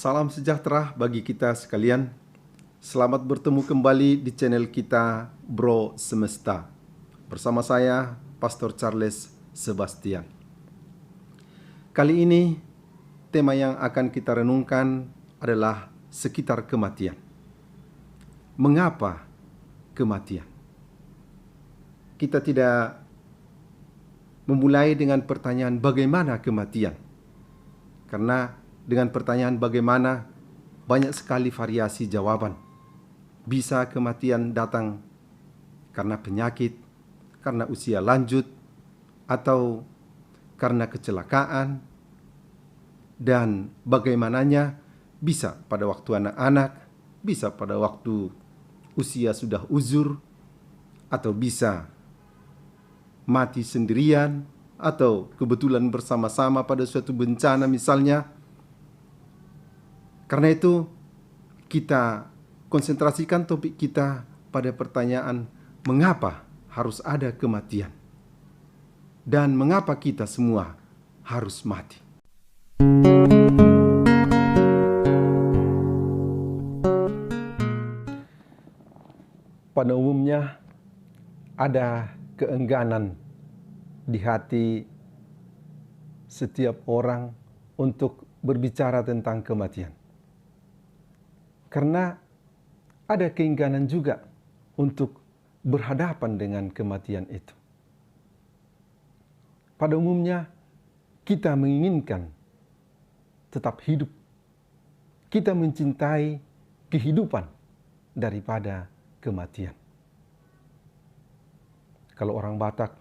Salam sejahtera bagi kita sekalian. Selamat bertemu kembali di channel kita Bro Semesta. Bersama saya, Pastor Charles Sebastian. Kali ini, tema yang akan kita renungkan adalah sekitar kematian. Mengapa kematian? Kita tidak memulai dengan pertanyaan bagaimana kematian. Karena dengan pertanyaan bagaimana, banyak sekali variasi jawaban. Bisa kematian datang karena penyakit, karena usia lanjut, atau karena kecelakaan, dan bagaimananya bisa pada waktu anak-anak, bisa pada waktu usia sudah uzur, atau bisa mati sendirian, atau kebetulan bersama-sama pada suatu bencana misalnya. Karena itu, kita konsentrasikan topik kita pada pertanyaan mengapa harus ada kematian dan mengapa kita semua harus mati. Pada umumnya ada keengganan di hati setiap orang untuk berbicara tentang kematian. Karena ada keengganan juga untuk berhadapan dengan kematian itu. Pada umumnya, kita menginginkan tetap hidup. Kita mencintai kehidupan daripada kematian. Kalau orang Batak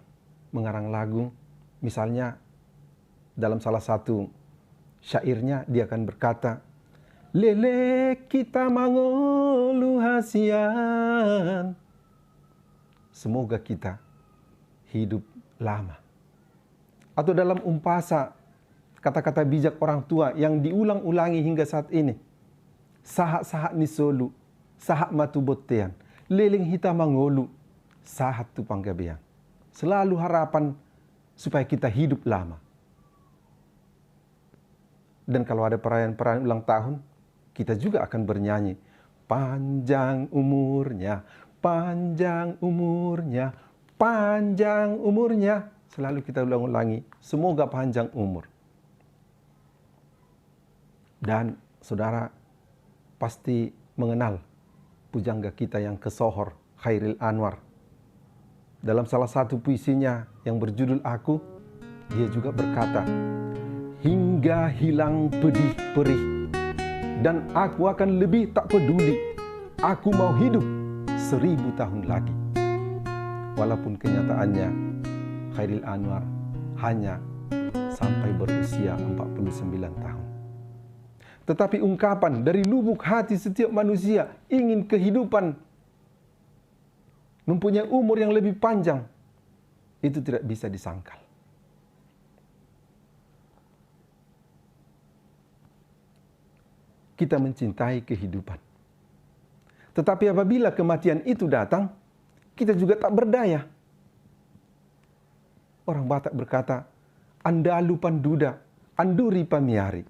mengarang lagu, misalnya dalam salah satu syairnya dia akan berkata, "Lele kita mangolu hasian." Semoga kita hidup lama. Atau dalam umpasa, kata-kata bijak orang tua yang diulang-ulangi hingga saat ini. Sahak-sahak nisolu, sahak matu botean, leling hita mangolu, sahat tu panggabean. Selalu harapan supaya kita hidup lama. Dan kalau ada perayaan-perayaan ulang tahun, kita juga akan bernyanyi, panjang umurnya, panjang umurnya, panjang umurnya. Selalu kita ulang-ulangi, semoga panjang umur. Dan saudara pasti mengenal pujangga kita yang kesohor, Chairil Anwar. Dalam salah satu puisinya yang berjudul Aku, dia juga berkata, hingga hilang pedih perih, dan aku akan lebih tak peduli. Aku mau hidup 1000 tahun lagi. Walaupun kenyataannya Chairil Anwar hanya sampai berusia 49 tahun. Tetapi ungkapan dari lubuk hati setiap manusia ingin kehidupan, mempunyai umur yang lebih panjang, itu tidak bisa disangkal. Kita mencintai kehidupan. Tetapi apabila kematian itu datang, kita juga tak berdaya. Orang Batak berkata, andalu panduda, anduri pamiari,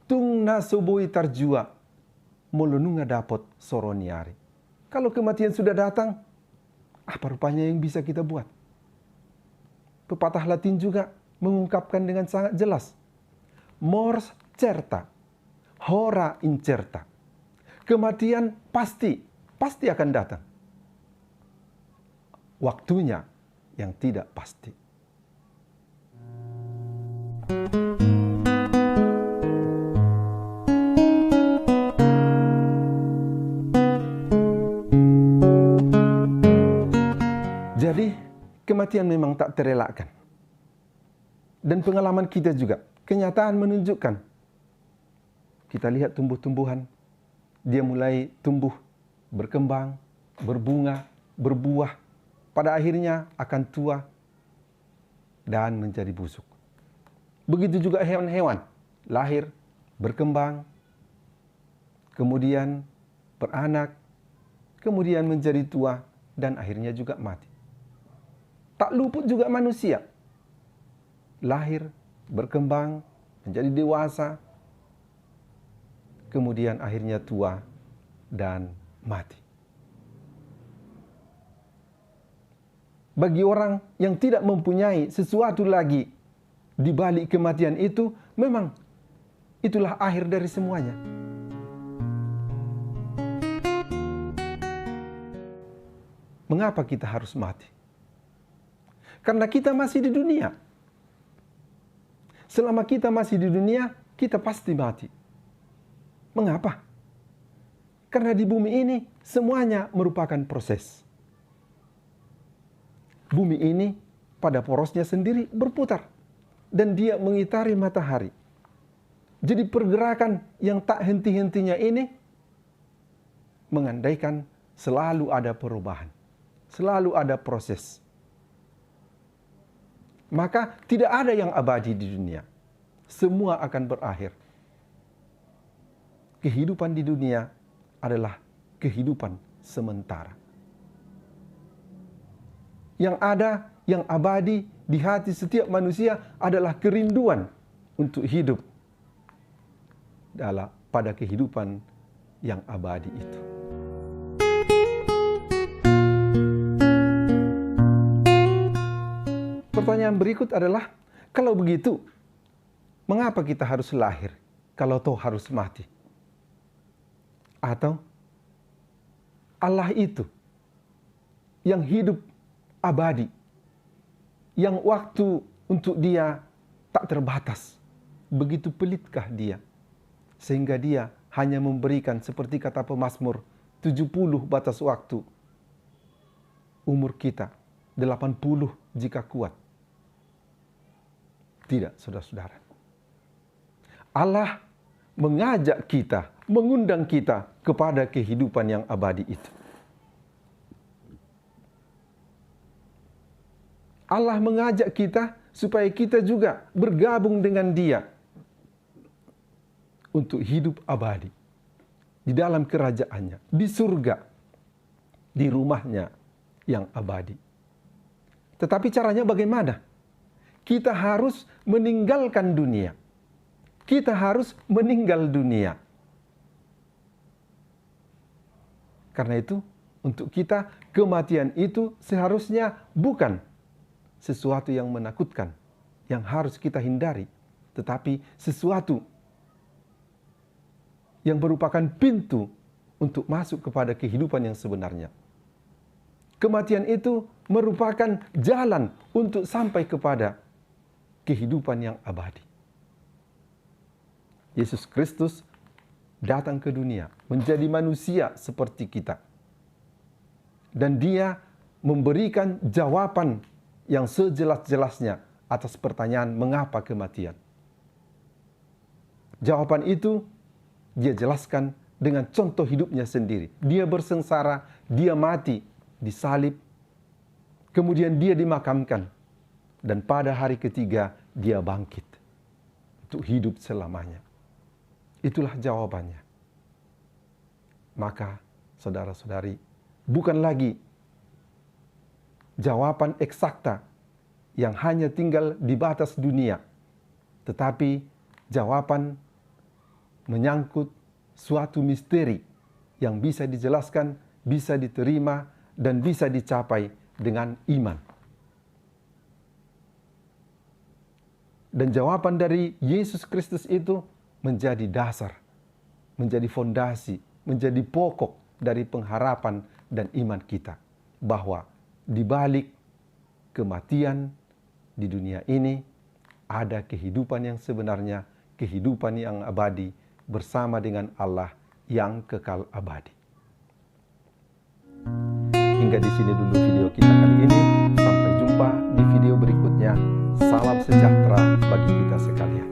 tung nasoboi tarjua, molonunga dapot soroniari. Kalau kematian sudah datang, apa rupanya yang bisa kita buat? Pepatah Latin juga mengungkapkan dengan sangat jelas. Mors certa, hora incerta. Kematian pasti akan datang. Waktunya yang tidak pasti. Jadi, kematian memang tak terelakkan. Dan pengalaman kita juga, kenyataan menunjukkan. Kita lihat tumbuh-tumbuhan, dia mulai tumbuh, berkembang, berbunga, berbuah. Pada akhirnya akan tua dan menjadi busuk. Begitu juga hewan-hewan, lahir, berkembang, kemudian beranak, kemudian menjadi tua, dan akhirnya juga mati. Tak luput juga manusia. Lahir, berkembang, menjadi dewasa, kemudian akhirnya tua dan mati. Bagi orang yang tidak mempunyai sesuatu lagi di balik kematian itu, memang itulah akhir dari semuanya. Mengapa kita harus mati? Karena kita masih di dunia. Selama kita masih di dunia, kita pasti mati. Mengapa? Karena di bumi ini semuanya merupakan proses. Bumi ini pada porosnya sendiri berputar dan dia mengitari matahari. Jadi pergerakan yang tak henti-hentinya ini mengandaikan selalu ada perubahan, selalu ada proses. Maka tidak ada yang abadi di dunia. Semua akan berakhir. Kehidupan di dunia adalah kehidupan sementara. Yang ada, yang abadi di hati setiap manusia adalah kerinduan untuk hidup pada kehidupan yang abadi itu. Pertanyaan berikut adalah, kalau begitu, mengapa kita harus lahir kalau toh harus mati? Atau Allah itu yang hidup abadi, yang waktu untuk dia tak terbatas, begitu pelitkah dia, sehingga dia hanya memberikan seperti kata pemazmur 70 batas waktu, umur kita 80 jika kuat. Tidak, saudara-saudara. Allah mengajak kita, mengundang kita kepada kehidupan yang abadi itu. Allah mengajak kita supaya kita juga bergabung dengan Dia untuk hidup abadi di dalam kerajaannya, di surga, di rumahnya yang abadi. Tetapi caranya bagaimana? Kita harus meninggalkan dunia. Kita harus meninggal dunia. Karena itu, untuk kita, kematian itu seharusnya bukan sesuatu yang menakutkan, yang harus kita hindari, tetapi sesuatu yang merupakan pintu untuk masuk kepada kehidupan yang sebenarnya. Kematian itu merupakan jalan untuk sampai kepada kehidupan yang abadi. Yesus Kristus datang ke dunia menjadi manusia seperti kita. Dan dia memberikan jawaban yang sejelas-jelasnya atas pertanyaan mengapa kematian. Jawaban itu dia jelaskan dengan contoh hidupnya sendiri. Dia bersengsara, dia mati, disalib, kemudian dia dimakamkan. Dan pada hari ketiga dia bangkit untuk hidup selamanya. Itulah jawabannya. Maka saudara-saudari, bukan lagi jawaban eksakta yang hanya tinggal di batas dunia, tetapi jawaban menyangkut suatu misteri yang bisa dijelaskan, bisa diterima, dan bisa dicapai dengan iman. Dan jawaban dari Yesus Kristus itu menjadi dasar, menjadi fondasi, menjadi pokok dari pengharapan dan iman kita. Bahwa di balik kematian di dunia ini ada kehidupan yang sebenarnya, kehidupan yang abadi bersama dengan Allah yang kekal abadi. Hingga di sini dulu video kita kali ini. Sampai jumpa di video berikutnya. Salam sejahtera bagi kita sekalian.